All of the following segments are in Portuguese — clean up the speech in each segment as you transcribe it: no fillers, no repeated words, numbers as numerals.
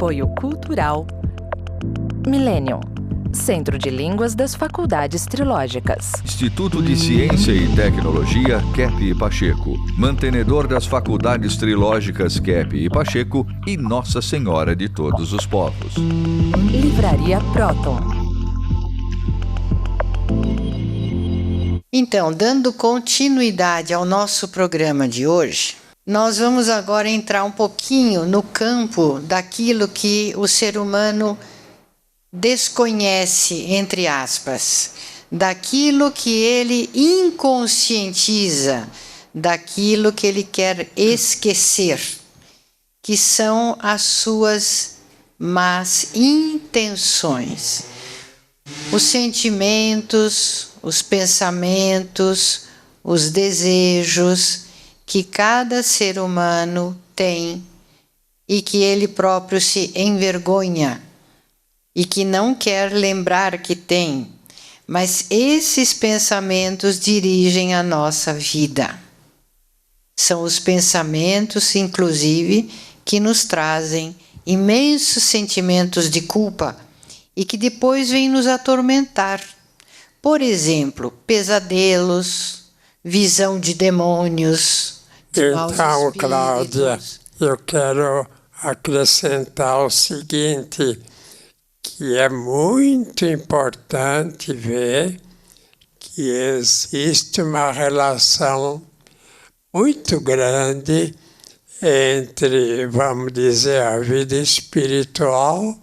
Apoio Cultural Millennium, Centro de Línguas das Faculdades Trilógicas. Instituto de Ciência e Tecnologia Kepp e Pacheco, mantenedor das Faculdades Trilógicas Kepp e Pacheco e Nossa Senhora de Todos os Povos. Livraria Próton. Então, dando continuidade ao nosso programa de hoje, nós vamos agora entrar um pouquinho no campo daquilo que o ser humano desconhece, entre aspas, daquilo que ele inconscientiza, daquilo que ele quer esquecer, que são as suas más intenções, os sentimentos, os pensamentos, os desejos que cada ser humano tem e que ele próprio se envergonha e que não quer lembrar que tem, mas esses pensamentos dirigem a nossa vida. São os pensamentos, inclusive, que nos trazem imensos sentimentos de culpa e que depois vêm nos atormentar. Por exemplo, pesadelos, visão de demônios, de maus Então, espíritos. Cláudia, eu quero acrescentar o seguinte, que é muito importante ver que existe uma relação muito grande entre, vamos dizer, a vida espiritual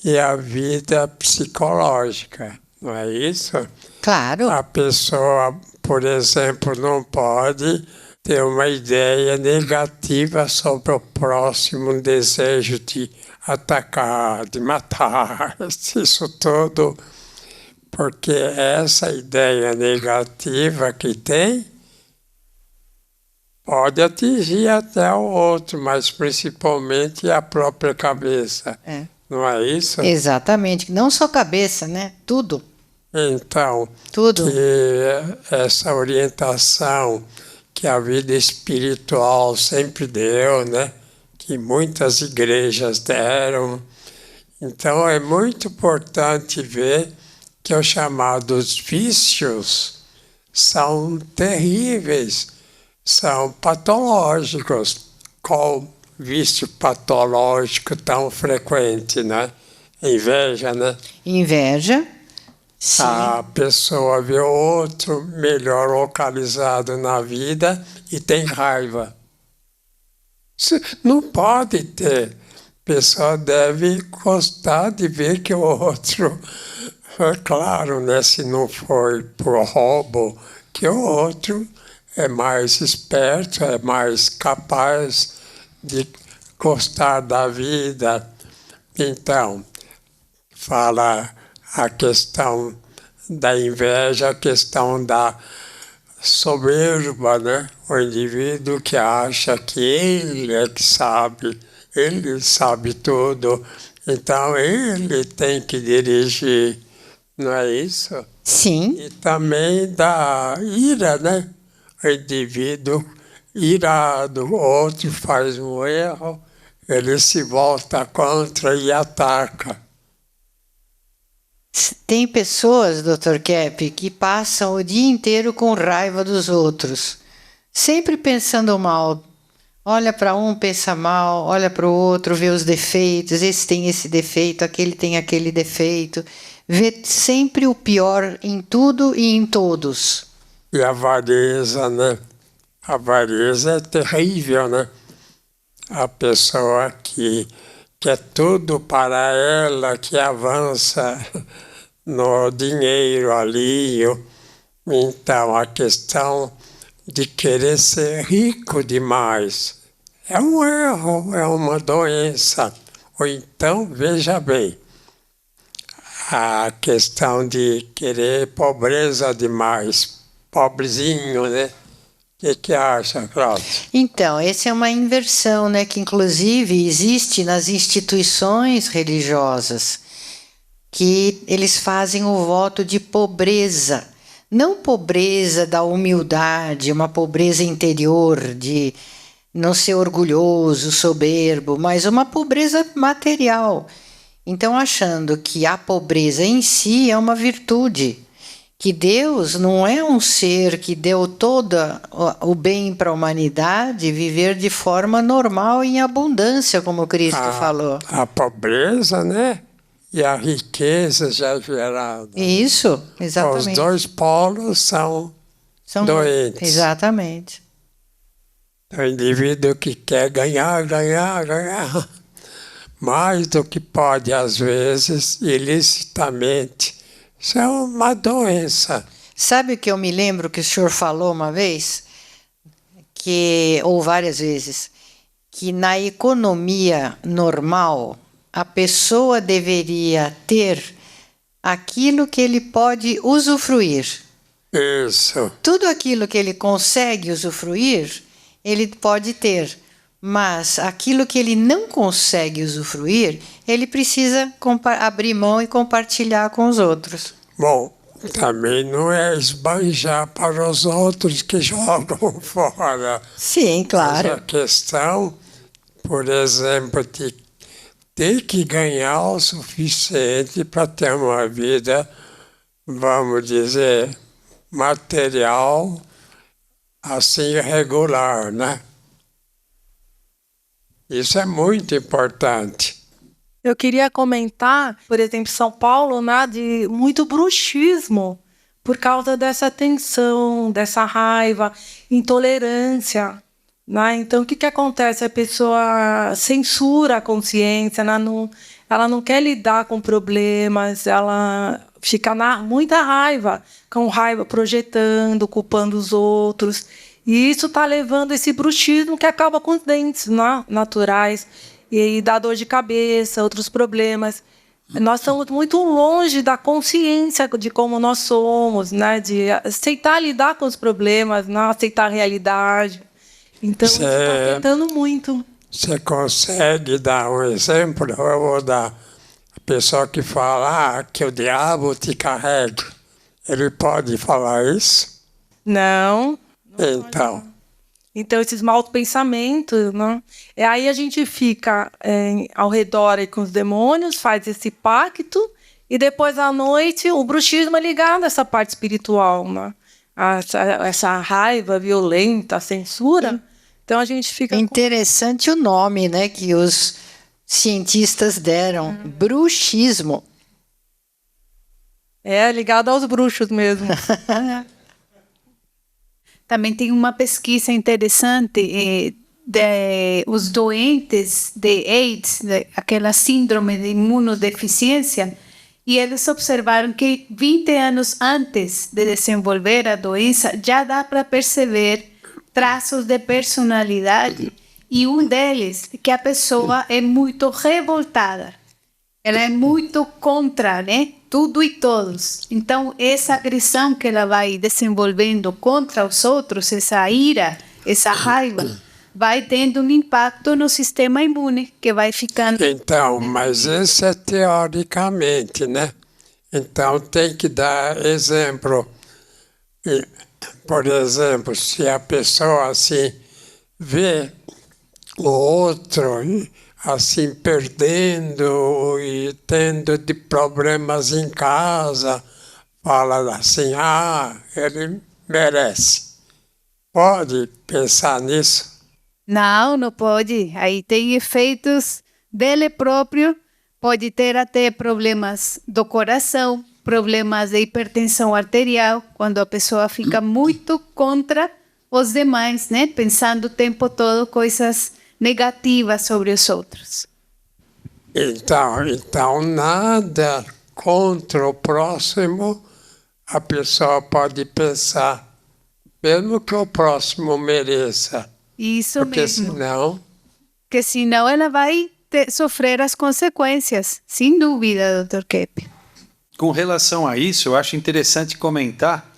e a vida psicológica, não é isso? Claro. A pessoa, por exemplo, não pode ter uma ideia negativa sobre o próximo, um desejo de atacar, de matar, isso tudo, porque essa ideia negativa que tem pode atingir até o outro, mas principalmente a própria cabeça. Não é isso? Exatamente. Não só cabeça, né? Tudo. Então, Tudo. que essa orientação que a vida espiritual sempre deu, né? Que muitas igrejas deram. Então, é muito importante ver que os chamados vícios são terríveis, são patológicos. Qual vício patológico tão frequente, né? Inveja, né? Inveja. Sim. A pessoa vê o outro melhor localizado na vida e tem raiva. Não pode ter. A pessoa deve gostar de ver que o outro, é claro, né, se não for por roubo, que o outro é mais esperto, é mais capaz de gostar da vida. Então, fala a questão da inveja, a questão da soberba, né? O indivíduo que acha que ele é que sabe, ele sabe tudo, então ele tem que dirigir, não é isso? Sim. E também da ira, né? O indivíduo irado, o outro faz um erro, ele se volta contra e ataca. Tem pessoas, Dr. Kepp, que passam o dia inteiro com raiva dos outros, sempre pensando mal. Olha para um, pensa mal, olha para o outro, vê os defeitos, esse tem esse defeito, aquele tem aquele defeito. Vê sempre o pior em tudo e em todos. E a avareza, né? A avareza é terrível, né? A pessoa que quer tudo para ela, que avança no dinheiro ali. Então, a questão de querer ser rico demais é um erro, é uma doença. Ou então, veja bem, a questão de querer pobreza demais, pobrezinho, né? O que acha, Cláudia? Então, essa é uma inversão, né, que inclusive existe nas instituições religiosas, que eles fazem o voto de pobreza. Não pobreza da humildade, uma pobreza interior, de não ser orgulhoso, soberbo, mas uma pobreza material. Então, achando que a pobreza em si é uma virtude, que Deus não é um ser que deu todo o bem para a humanidade, viver de forma normal e em abundância, como Cristo falou. A pobreza, né? E a riqueza já gerada. Isso, exatamente. Os dois polos são doentes. Exatamente. O indivíduo que quer ganhar mais do que pode, às vezes, ilicitamente. Isso é uma doença. Sabe o que eu me lembro que o senhor falou uma vez? Ou várias vezes, que na economia normal, a pessoa deveria ter aquilo que ele pode usufruir. Isso. Tudo aquilo que ele consegue usufruir, ele pode ter. Mas aquilo que ele não consegue usufruir, ele precisa abrir mão e compartilhar com os outros. Bom, também não é esbanjar para os outros que jogam fora. Sim, claro. Mas a questão, por exemplo, de ter que ganhar o suficiente para ter uma vida, vamos dizer, material, assim, regular, né? Isso é muito importante. Eu queria comentar, por exemplo, São Paulo, né, de muito bruxismo por causa dessa tensão, dessa raiva, intolerância. Né? Então, o que acontece? A pessoa censura a consciência, ela não quer lidar com problemas, ela fica muita raiva, com raiva projetando, culpando os outros. E isso está levando esse bruxismo que acaba com os dentes, né, naturais, e dá dor de cabeça, outros problemas. Nós estamos muito longe da consciência de como nós somos, né, de aceitar lidar com os problemas, né, aceitar a realidade. Então, isso está afetando muito. Você consegue dar um exemplo? Eu vou dar. A pessoa que fala que o diabo te carrega, ele pode falar isso? Não. Então, esses maus pensamentos, né? Aí a gente fica ao redor aí com os demônios, faz esse pacto, e depois à noite o bruxismo é ligado a essa parte espiritual, né? Essa raiva violenta, a censura. Então a gente fica... Interessante o nome, né, que os cientistas deram, bruxismo. É ligado aos bruxos mesmo. Também tem uma pesquisa interessante os doentes de AIDS, aquela síndrome de imunodeficiência, e eles observaram que 20 anos antes de desenvolver a doença, já dá para perceber traços de personalidade, e um deles é que a pessoa é muito revoltada. Ela é muito contra, né? Tudo e todos. Então, essa agressão que ela vai desenvolvendo contra os outros, essa ira, essa raiva, vai tendo um impacto no sistema imune, que vai ficando... Então, mas isso é teoricamente, né? Então, tem que dar exemplo. Por exemplo, se a pessoa, assim, vê o outro... assim, perdendo e tendo de problemas em casa, fala assim, ele merece. Pode pensar nisso? Não, não pode. Aí tem efeitos dele próprio, pode ter até problemas do coração, problemas de hipertensão arterial, quando a pessoa fica muito contra os demais, né? Pensando o tempo todo coisas negativas sobre os outros. Então nada contra o próximo a pessoa pode pensar, mesmo que o próximo mereça. Isso porque mesmo. Porque senão ela vai sofrer as consequências, sem dúvida, Dr. Kepp. Com relação a isso, eu acho interessante comentar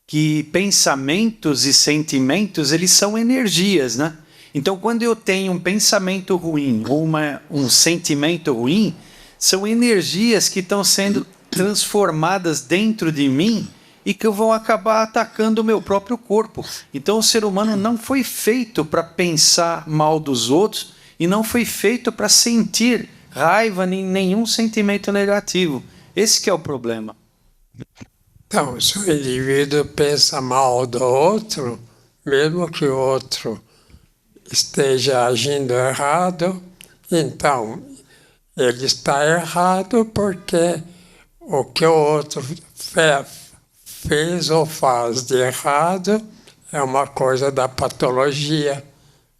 que pensamentos e sentimentos, eles são energias, né? Então, quando eu tenho um pensamento ruim ou um sentimento ruim, são energias que estão sendo transformadas dentro de mim e que vão acabar atacando o meu próprio corpo. Então o ser humano não foi feito para pensar mal dos outros e não foi feito para sentir raiva nem nenhum sentimento negativo. Esse que é o problema. Então, se o indivíduo pensa mal do outro, mesmo que o outro esteja agindo errado, então ele está errado porque o que o outro fez ou faz de errado é uma coisa da patologia.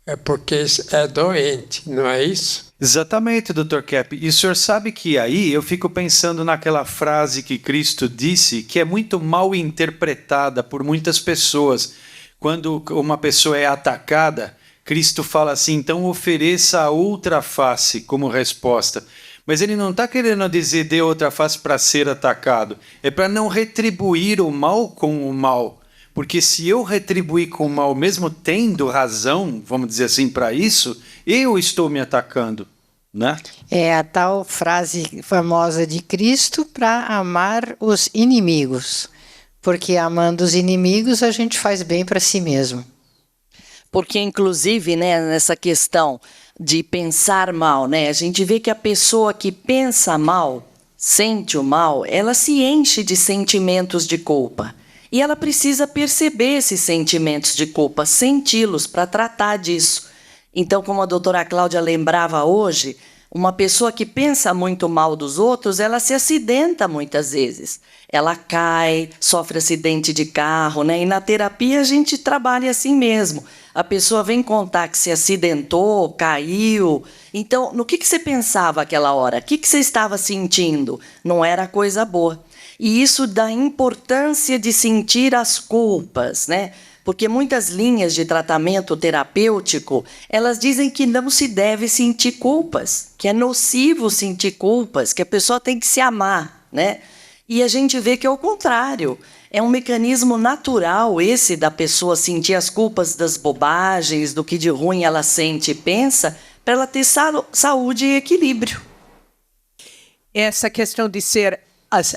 É porque é doente, não é isso? Exatamente, Dr. Kepp. E o senhor sabe que aí eu fico pensando naquela frase que Cristo disse, que é muito mal interpretada por muitas pessoas. Quando uma pessoa é atacada, Cristo fala assim, então ofereça a outra face como resposta. Mas ele não está querendo dizer dê outra face para ser atacado. É para não retribuir o mal com o mal. Porque se eu retribuir com o mal, mesmo tendo razão, vamos dizer assim, para isso, eu estou me atacando, né? É a tal frase famosa de Cristo para amar os inimigos. Porque amando os inimigos, a gente faz bem para si mesmo. Porque, inclusive, né, nessa questão de pensar mal, né, a gente vê que a pessoa que pensa mal, sente o mal, ela se enche de sentimentos de culpa. E ela precisa perceber esses sentimentos de culpa, senti-los para tratar disso. Então, como a doutora Cláudia lembrava hoje, uma pessoa que pensa muito mal dos outros, ela se acidenta muitas vezes. Ela cai, sofre acidente de carro, né? E na terapia a gente trabalha assim mesmo. A pessoa vem contar que se acidentou, caiu. Então, no que você pensava aquela hora? O que você estava sentindo? Não era coisa boa. E isso dá importância de sentir as culpas, né? Porque muitas linhas de tratamento terapêutico, elas dizem que não se deve sentir culpas, que é nocivo sentir culpas, que a pessoa tem que se amar, né? E a gente vê que é o contrário. É um mecanismo natural esse da pessoa sentir as culpas das bobagens, do que de ruim ela sente e pensa, para ela ter saúde e equilíbrio. Essa questão de ser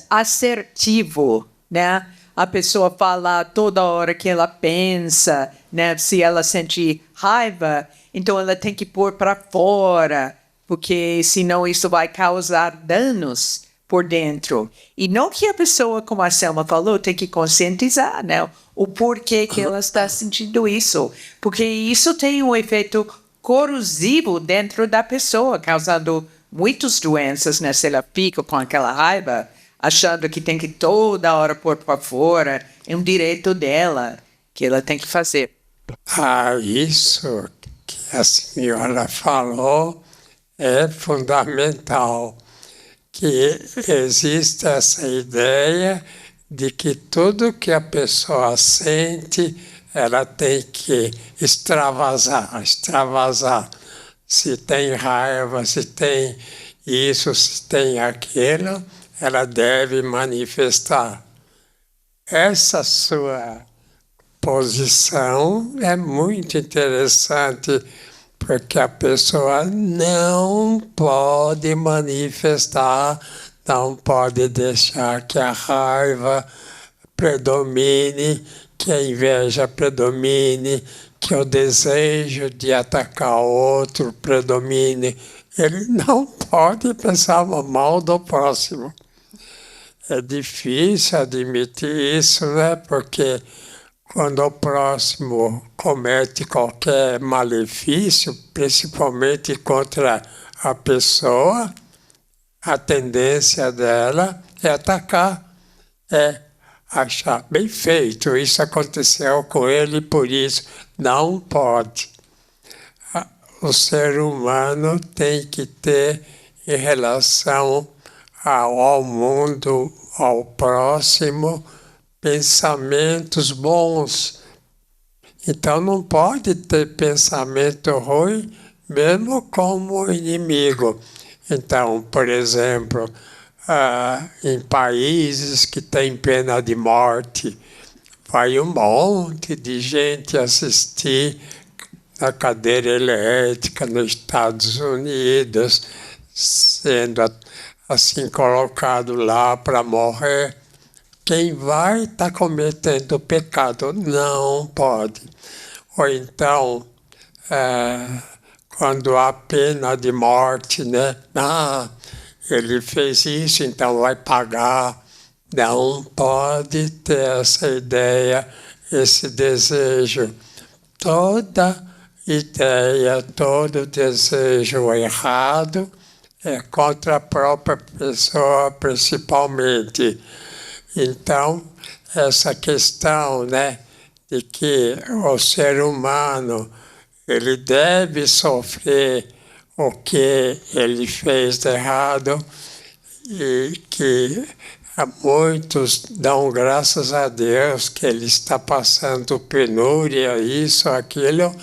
assertivo, né? A pessoa fala toda hora que ela pensa, né? Se ela sente raiva, então ela tem que pôr para fora, porque senão isso vai causar danos por dentro. E não que a pessoa, como a Selma falou, tem que conscientizar, né? O porquê que ela está sentindo isso. Porque isso tem um efeito corrosivo dentro da pessoa, causando muitas doenças, né? Se ela fica com aquela raiva, achando que tem que toda hora pôr para fora, é um direito dela, que ela tem que fazer. Isso que a senhora falou é fundamental, que existe essa ideia de que tudo que a pessoa sente, ela tem que extravasar. Se tem raiva, se tem isso, se tem aquilo, ela deve manifestar. Essa sua posição é muito interessante, porque a pessoa não pode manifestar, não pode deixar que a raiva predomine, que a inveja predomine, que o desejo de atacar o outro predomine. Ele não pode pensar mal do próximo. É difícil admitir isso, né? Porque quando o próximo comete qualquer malefício, principalmente contra a pessoa, a tendência dela é atacar, é achar bem feito. Isso aconteceu com ele, por isso não pode. O ser humano tem que ter, em relação ao mundo, ao próximo, pensamentos bons. Então não pode ter pensamento ruim, mesmo como inimigo. Então, por exemplo, em países que têm pena de morte, vai um monte de gente assistir na cadeira elétrica nos Estados Unidos, sendo assim colocado lá para morrer. quem vai estar cometendo pecado. Não pode. Ou então, quando há pena de morte, né? Ele fez isso, então vai pagar. Não pode ter essa ideia, esse desejo. Toda ideia, todo desejo errado é contra a própria pessoa, principalmente. Então, essa questão, né, de que o ser humano ele deve sofrer o que ele fez de errado e que muitos dão graças a Deus que ele está passando penúria, isso, aquilo.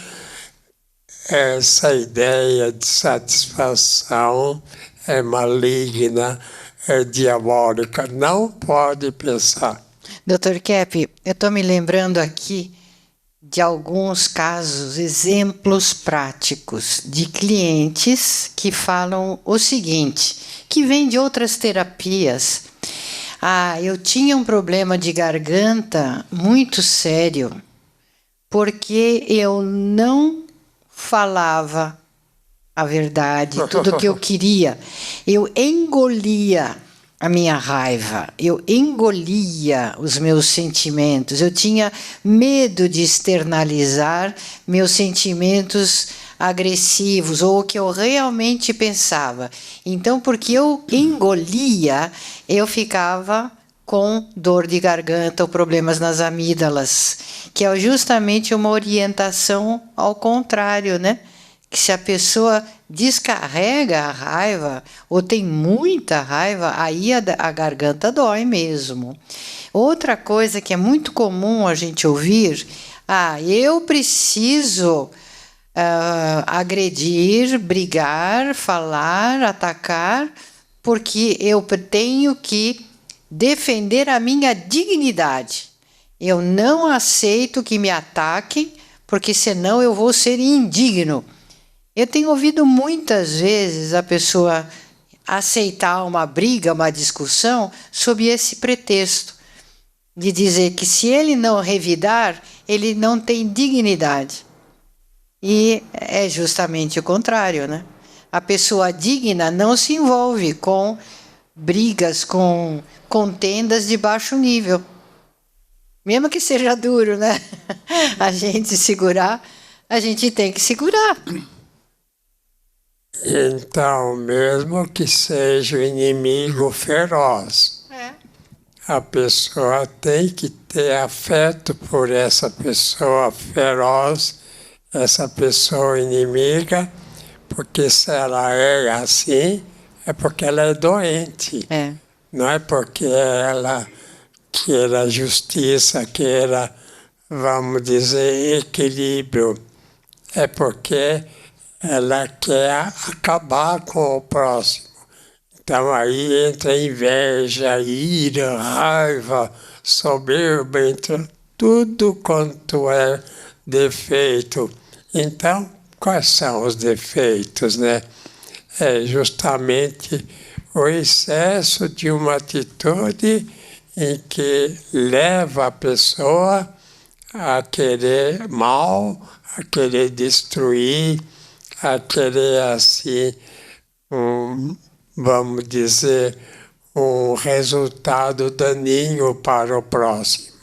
Essa ideia de satisfação é maligna, é diabólica. Não pode pensar. Dr. Kepp, eu estou me lembrando aqui de alguns casos, exemplos práticos de clientes que falam o seguinte, que vêm de outras terapias. Eu tinha um problema de garganta muito sério, porque eu não falava a verdade, tudo que eu queria. Eu engolia a minha raiva, eu engolia os meus sentimentos, eu tinha medo de externalizar meus sentimentos agressivos ou o que eu realmente pensava. Então, porque eu engolia, eu ficava com dor de garganta ou problemas nas amígdalas, que é justamente uma orientação ao contrário, né? Que se a pessoa descarrega a raiva ou tem muita raiva, aí a garganta dói mesmo. Outra coisa que é muito comum a gente ouvir, eu preciso agredir, brigar, falar, atacar, porque eu tenho que defender a minha dignidade. Eu não aceito que me ataquem, porque senão eu vou ser indigno. Eu tenho ouvido muitas vezes a pessoa aceitar uma briga, uma discussão, sob esse pretexto de dizer que se ele não revidar, ele não tem dignidade. E é justamente o contrário, né? A pessoa digna não se envolve com brigas, com contendas de baixo nível. Mesmo que seja duro, né? A gente segurar, a gente tem que segurar. Então, mesmo que seja o inimigo feroz, a pessoa tem que ter afeto por essa pessoa feroz, essa pessoa inimiga, porque se ela é assim, é porque ela é doente. Não é porque ela queira justiça, queira, vamos dizer, equilíbrio. É porque ela quer acabar com o próximo. Então aí entra inveja, ira, raiva, soberba, entra tudo quanto é defeito. Então, quais são os defeitos, né? É justamente o excesso de uma atitude em que leva a pessoa a querer mal, a querer destruir, a querer, assim, vamos dizer, um resultado daninho para o próximo.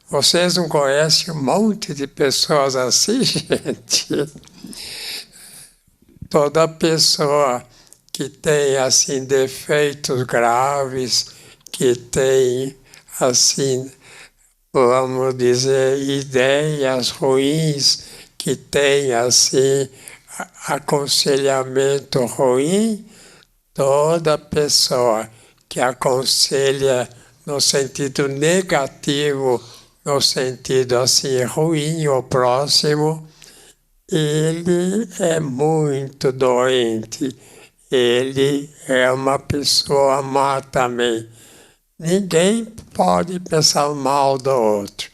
Vocês não conhecem um monte de pessoas assim, gente? Toda pessoa que tem, assim, defeitos graves, que tem, assim, vamos dizer, ideias ruins, que tem, assim, aconselhamento ruim, toda pessoa que aconselha no sentido negativo, no sentido assim ruim ao próximo, ele é muito doente, ele é uma pessoa má também. Ninguém pode pensar mal do outro,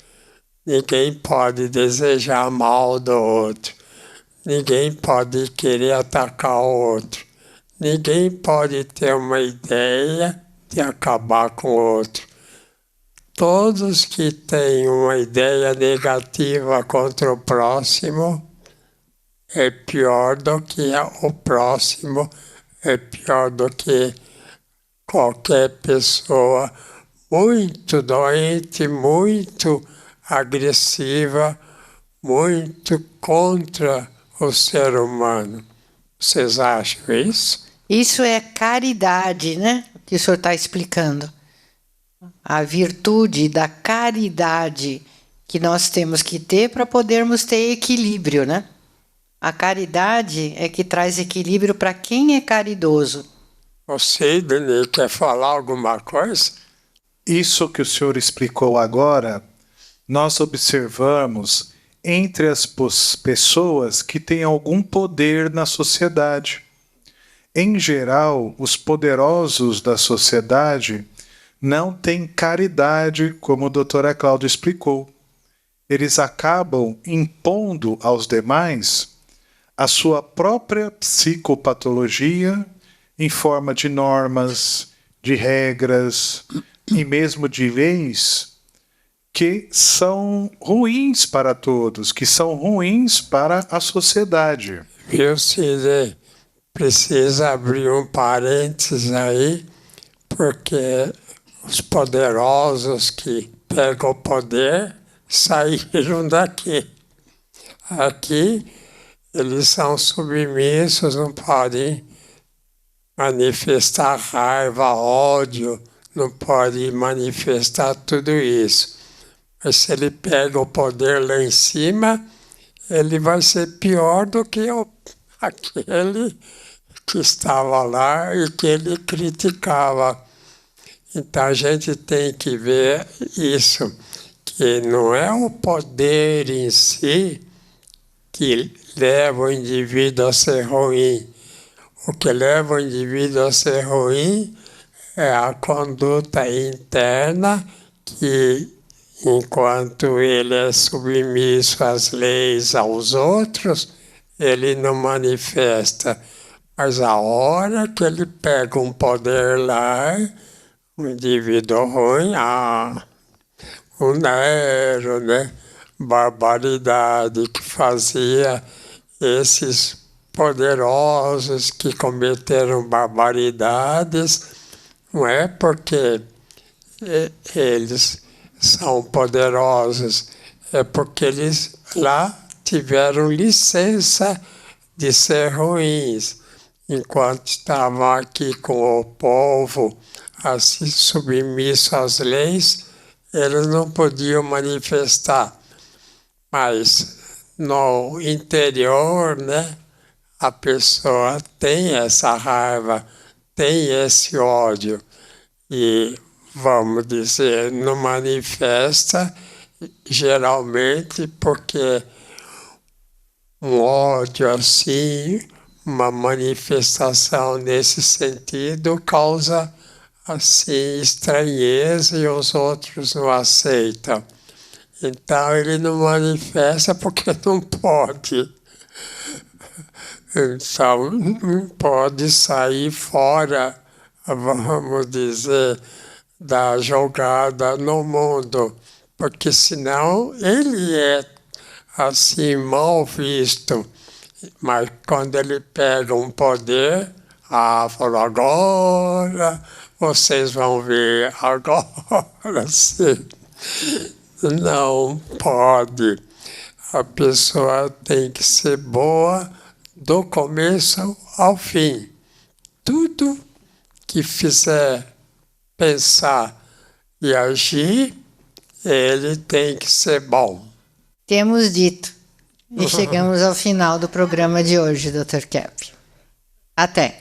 ninguém pode desejar mal do outro. Ninguém pode querer atacar o outro. Ninguém pode ter uma ideia de acabar com o outro. todos que têm uma ideia negativa contra o próximo é pior do que o próximo, é pior do que qualquer pessoa muito doente, muito agressiva, muito contra o ser humano. Vocês acham isso? Isso é caridade, né? Que o senhor está explicando. A virtude da caridade que nós temos que ter para podermos ter equilíbrio, né? A caridade é que traz equilíbrio para quem é caridoso. O Sidney quer falar alguma coisa? Isso que o senhor explicou agora, nós observamos entre as pessoas que têm algum poder na sociedade. Em geral, os poderosos da sociedade não têm caridade, como a doutora Cláudia explicou. Eles acabam impondo aos demais a sua própria psicopatologia em forma de normas, de regras e mesmo de leis que são ruins para todos, que são ruins para a sociedade. Viu, Sidney? Precisa abrir um parênteses aí, porque os poderosos que pegam o poder saíram daqui. Aqui eles são submissos, não podem manifestar raiva, ódio, não podem manifestar tudo isso. Mas se ele pega o poder lá em cima, ele vai ser pior do que aquele que estava lá e que ele criticava. Então a gente tem que ver isso, que não é o poder em si que leva o indivíduo a ser ruim. O que leva o indivíduo a ser ruim é a conduta interna que, enquanto ele é submisso às leis, aos outros, ele não manifesta. Mas a hora que ele pega um poder lá, um indivíduo ruim, o Nero, né? Barbaridade que fazia esses poderosos que cometeram barbaridades, não é porque eles são poderosos, é porque eles lá tiveram licença de ser ruins. Enquanto estavam aqui com o povo, assim submisso às leis, eles não podiam manifestar. Mas no interior, né, a pessoa tem essa raiva, tem esse ódio. E, vamos dizer, não manifesta geralmente porque um ódio assim, uma manifestação nesse sentido causa assim estranheza e os outros não aceitam. Então ele não manifesta porque não pode. Então não pode sair fora, vamos dizer, da jogada no mundo, porque senão ele é assim mal visto. Mas quando ele pega um poder, falou, agora vocês vão ver, agora sim. Não pode. A pessoa tem que ser boa do começo ao fim. Tudo que fizer pensar e agir, ele tem que ser bom. Temos dito. E chegamos ao final do programa de hoje, Dr. Kepp. Até!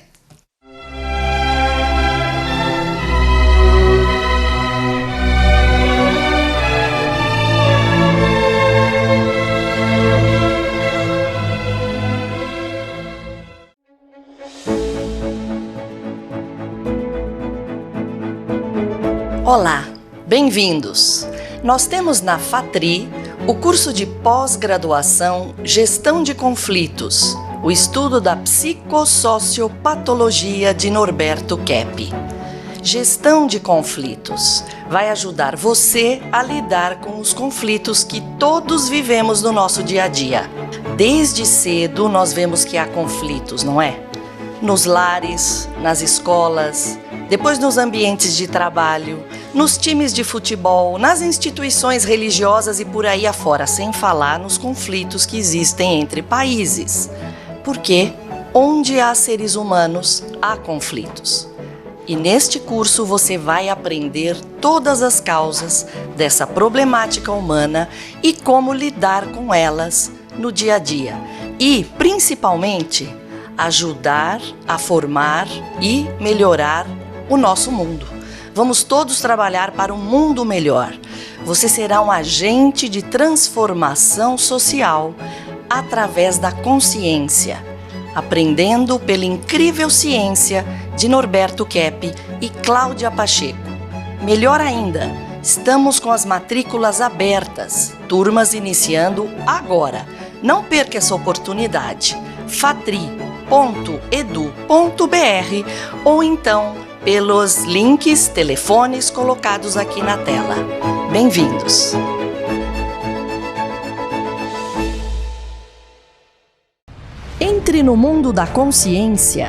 Olá, bem-vindos! Nós temos na FATRI o curso de pós-graduação Gestão de Conflitos, o estudo da psicossociopatologia de Norberto Kepp. Gestão de conflitos. vai ajudar você a lidar com os conflitos que todos vivemos no nosso dia a dia. Desde cedo nós vemos que há conflitos, não é? Nos lares, nas escolas, depois nos ambientes de trabalho, nos times de futebol, nas instituições religiosas e por aí afora, sem falar nos conflitos que existem entre países. Porque onde há seres humanos, há conflitos. E neste curso você vai aprender todas as causas dessa problemática humana e como lidar com elas no dia a dia. E, principalmente, ajudar a formar e melhorar o nosso mundo. Vamos todos trabalhar para um mundo melhor. Você será um agente de transformação social através da consciência, aprendendo pela incrível ciência de Norberto Keppe e Cláudia Pacheco. Melhor ainda, estamos com as matrículas abertas, turmas iniciando agora. Não perca essa oportunidade. fatri.edu.br ou então pelos links, telefones colocados aqui na tela. Bem-vindos! Entre no mundo da consciência.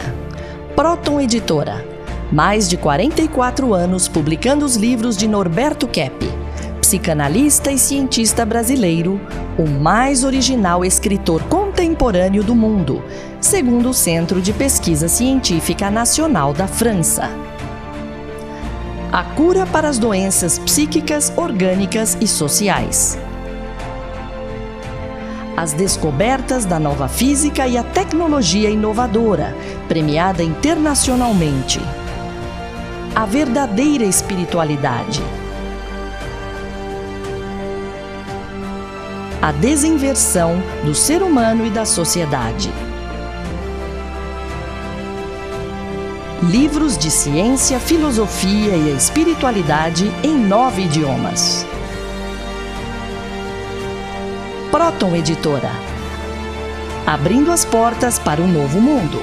Proton Editora. Mais de 44 anos publicando os livros de Norberto Keppe, psicanalista e cientista brasileiro, o mais original escritor contemporâneo do mundo, segundo o Centro de Pesquisa Científica Nacional da França. A cura para as doenças psíquicas, orgânicas e sociais. As descobertas da nova física e a tecnologia inovadora, premiada internacionalmente. A verdadeira espiritualidade. A desinversão do ser humano e da sociedade. Livros de ciência, filosofia e a espiritualidade em 9 idiomas. Proton Editora. Abrindo as portas para um novo mundo.